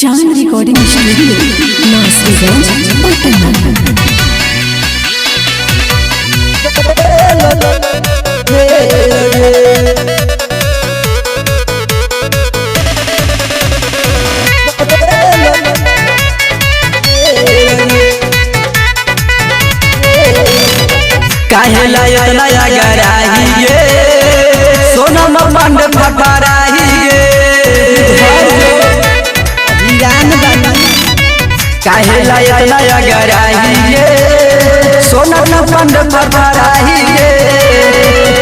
चांद recording studio Nasriganj Patna. काहेला इतना गराहिए सोनम बंड फटराहिए काहेला इतना गराहिए सोनम बंड फटराहिए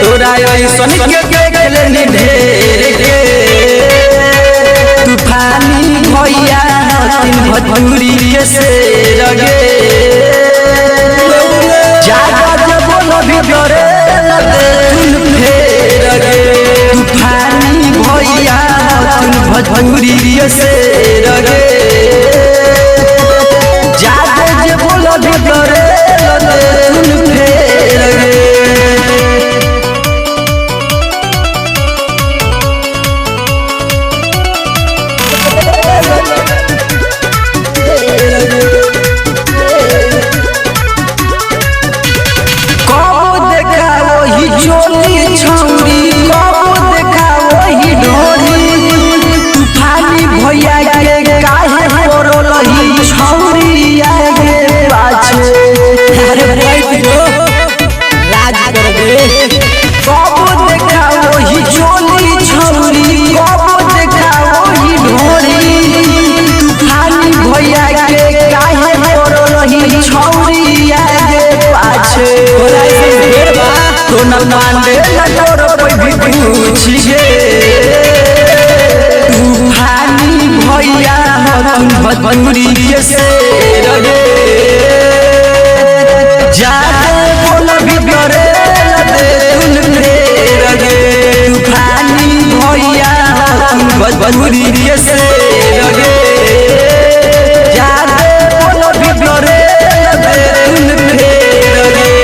तोरा ऐसन के देख लेनी ढेर के तूफानी भैया तीन भटूरी के से रगे तूफानी भैया भोजपुरी से रगे जादे जे बोलो भीतरे तुम फेर सोनम पांडे लटोर पे भी पूछिए तूफानी भैया भटूरी के से रगे जादे बोल भीतरे तुम रगे तूफानी भैया भटूरी के से रगे जादे बोल भीतरे तुम रगे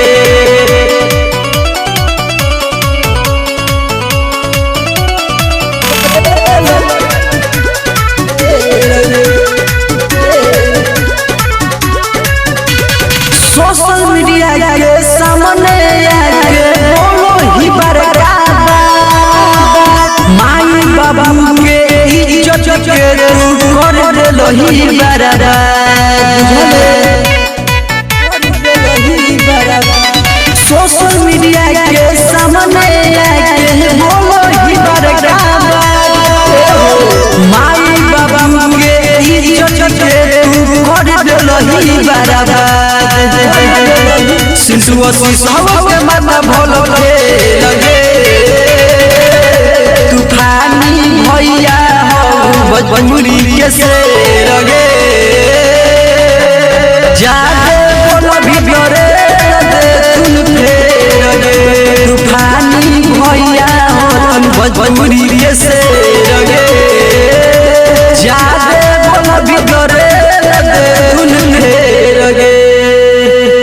सोशल मीडिया के सामने आके बोलो ही बरकाबा माई बाबा के इज्जत के तू कर देलो ही बराबा सोशल मीडिया के सामने आके बोलो ही बरकाबा माई बाबा के इज्जत के तू कर देलो ही बराबा सिंसुआ सिंसुआ के माता भोलो के लगे तूफानी भैया भोजपुरी के से लगे